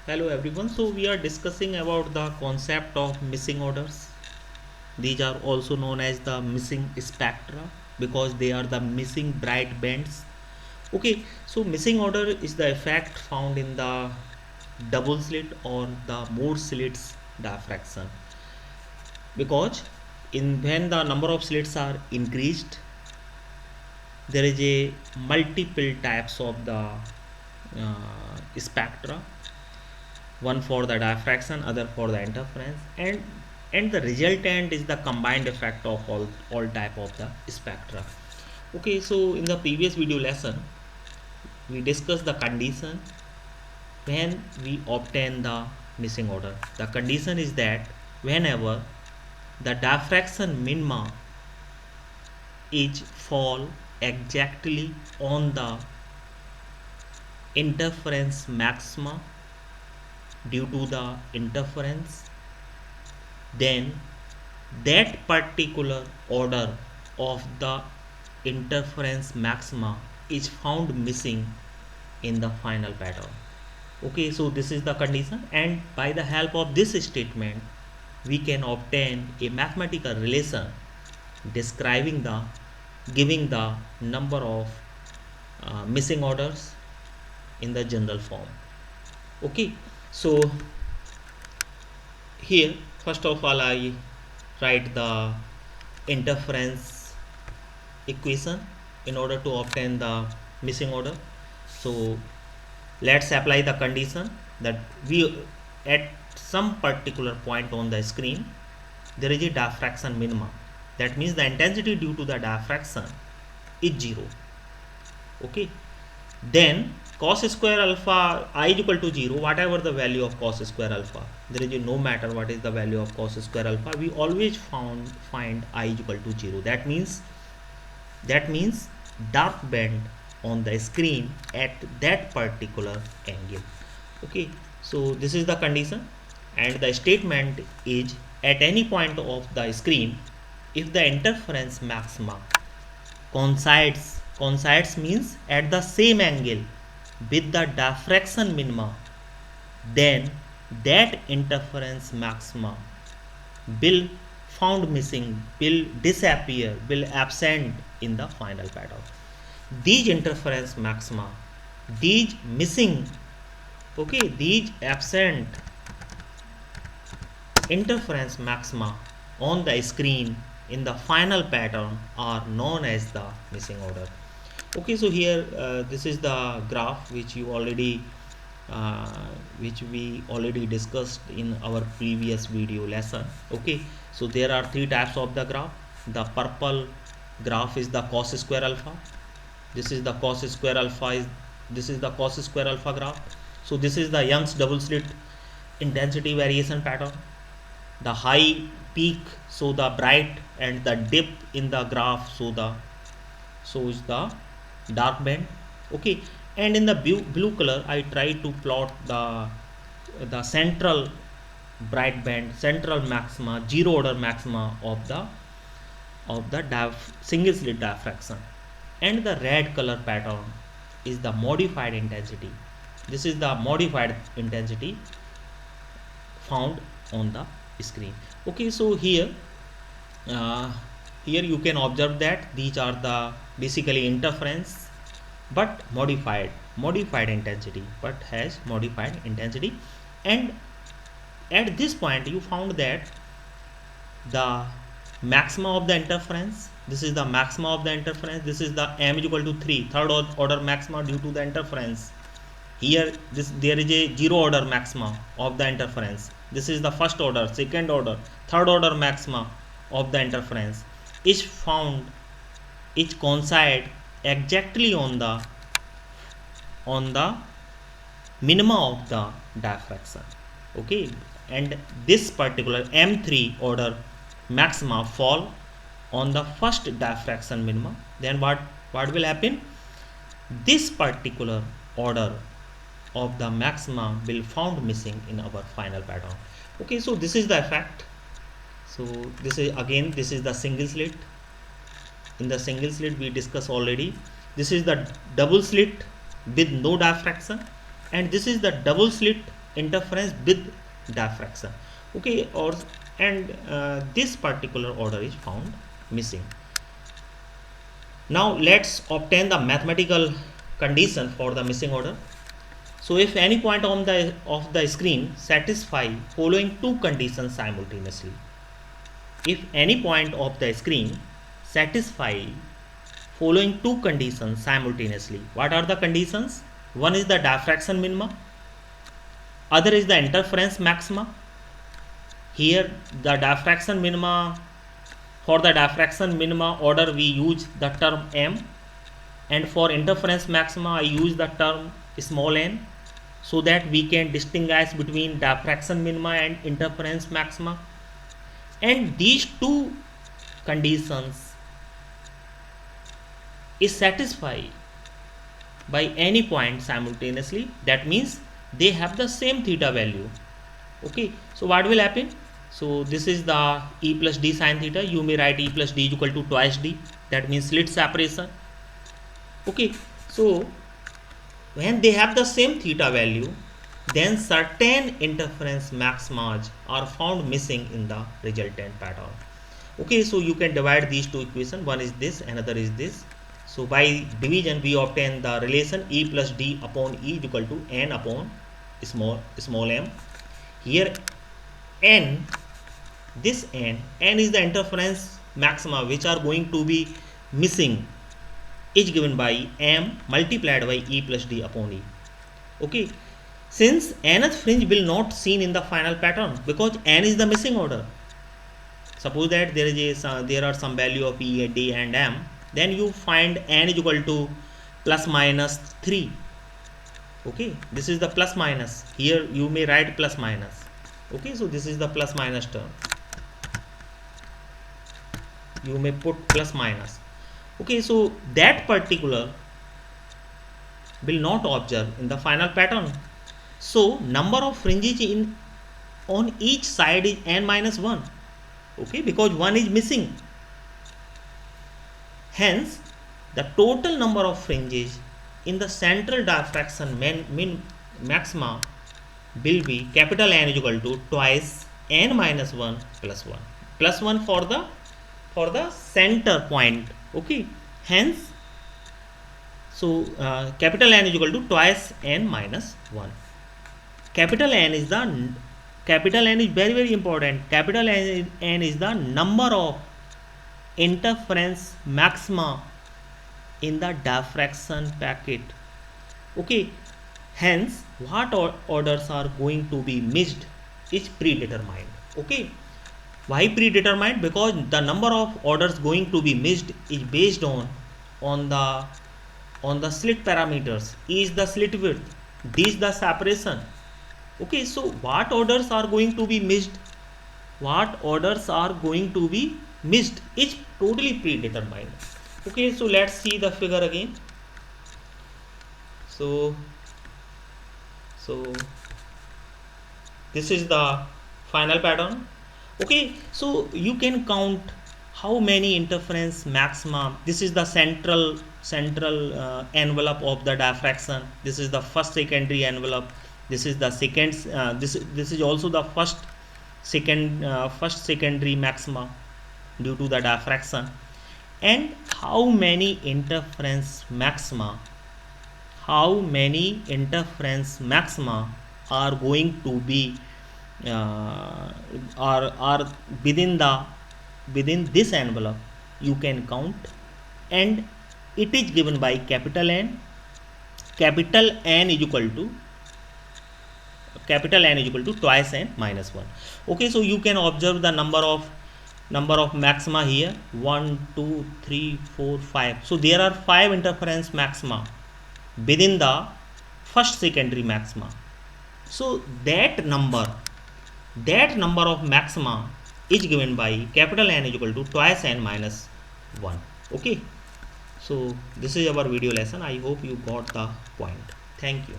Hello everyone. So we are discussing about the concept of missing orders. These are also known as the missing spectra because they are the missing bright bands. Okay, so missing order is the effect found in the double slit or the more slits diffraction because in when the number of slits are increased, there is a multiple types of the spectra, one for the diffraction, other for the interference, and the resultant is the combined effect of all type of the spectra. Okay, so in the previous video lesson we discussed the condition when we obtain the missing order. The condition is that whenever the diffraction minima is fall exactly on the interference maxima due to the interference, then that particular order of the interference maxima is found missing in the final pattern. Okay, so this is the condition, and by the help of this statement we can obtain a mathematical relation describing the giving the number of missing orders in the general form. Okay, so here first of all I write the interference equation in order to obtain the missing order. So let's apply the condition that we at some particular point on the screen there is a diffraction minima. That means the intensity due to the diffraction is 0. Okay, then cos square alpha I is equal to 0, whatever the value of cos square alpha, there is no matter what is the value of cos square alpha, we always find I is equal to 0. That means dark band on the screen at that particular angle. Okay, so this is the condition, and the statement is at any point of the screen if the interference maxima coincides means at the same angle with the diffraction minima, then that interference maxima will found missing, will disappear, will absent in the final pattern. These interference maxima, these missing, okay, these absent interference maxima on the screen in the final pattern are known as the missing order. Okay, so here this is the graph which we already discussed in our previous video lesson. Okay, so there are three types of the graph. The purple graph is the cos square alpha. This is the cos square alpha is this is the cos square alpha graph. So this is the Young's double slit intensity variation pattern. The high peak show the bright, and the dip in the graph shows the dark band. Okay, and in the blue color I try to plot the central bright band, central maxima, zero order maxima of the single slit diffraction, and the red color pattern is the modified intensity. This is the modified intensity found on the screen. Okay, so uh, here you can observe that these are the basically interference but modified intensity, but has modified intensity. And at this point you found that the maxima of the interference, this is the maxima of the interference, this is the m is equal to 3, third order maxima due to the interference. Here there is a zero order maxima of the interference. This is the first order, second order, third order maxima of the interference is found, is coincide exactly on the minima of the diffraction. Okay, and this particular m3 order maxima fall on the first diffraction minima. Then what will happen, this particular order of the maxima will found missing in our final pattern. Okay, so this is the effect. So this is the single slit. In the single slit we discussed already. This is the double slit with no diffraction, and this is the double slit interference with diffraction. Okay, or and this particular order is found missing. Now let's obtain the mathematical condition for the missing order. So if any point on the screen satisfy following two conditions simultaneously, if any point of the screen satisfy following two conditions simultaneously, what are the conditions? One is the diffraction minima, other is the interference maxima. Here the diffraction minima, for the diffraction minima order we use the term m, and for interference maxima I use the term small n, so that we can distinguish between diffraction minima and interference maxima. And these two conditions is satisfied by any point simultaneously, that means they have the same theta value. Okay, so what will happen? So this is the E plus D sin theta. You may write E plus D is equal to twice D, that means slit separation. Okay, so when they have the same theta value, then certain interference maximas are found missing in the resultant pattern. Okay, so you can divide these two equations, one is this, another is this. So by division we obtain the relation E plus D upon E is equal to n upon small m. Here n, this n is the interference maxima which are going to be missing, is given by m multiplied by E plus D upon E. Okay, since nth fringe will not seen in the final pattern because n is the missing order. Suppose that there are some value of E, D and m, then you find n is equal to plus minus 3. Okay, this is the plus minus. Here you may write plus minus. Okay, so this is the plus minus term. You may put plus minus. Okay, so that particular will not observe in the final pattern. So number of fringes on each side is n minus 1. Okay, because 1 is missing. Hence, the total number of fringes in the central diffraction maxima will be capital N is equal to twice n minus 1 plus 1. Plus 1 for the center point. Okay, hence, so capital N is equal to twice n minus 1. Capital N is very very important. Capital N is the number of interference maxima in the diffraction packet. Okay, hence what orders are going to be missed is predetermined. Okay, why predetermined? Because the number of orders going to be missed is based on the slit parameters. E is the slit width, D is the separation. Okay, so what orders are going to be missed? What orders are going to be missed is totally predetermined. Okay, so let's see the figure again. So this is the final pattern. Okay, so you can count how many interference maxima. This is the central envelope of the diffraction. This is the first secondary envelope. This is the second. This is also the first secondary maxima due to the diffraction. And how many interference maxima are going to be are within this envelope, you can count, and it is given by capital N. Capital N is equal to twice n minus 1. Okay, so you can observe the number of maxima here, 1 2 3 4 5. So there are 5 interference maxima within the first secondary maxima. So that number of maxima is given by capital N is equal to twice n minus 1. Okay, so this is our video lesson. I hope you got the point. Thank you.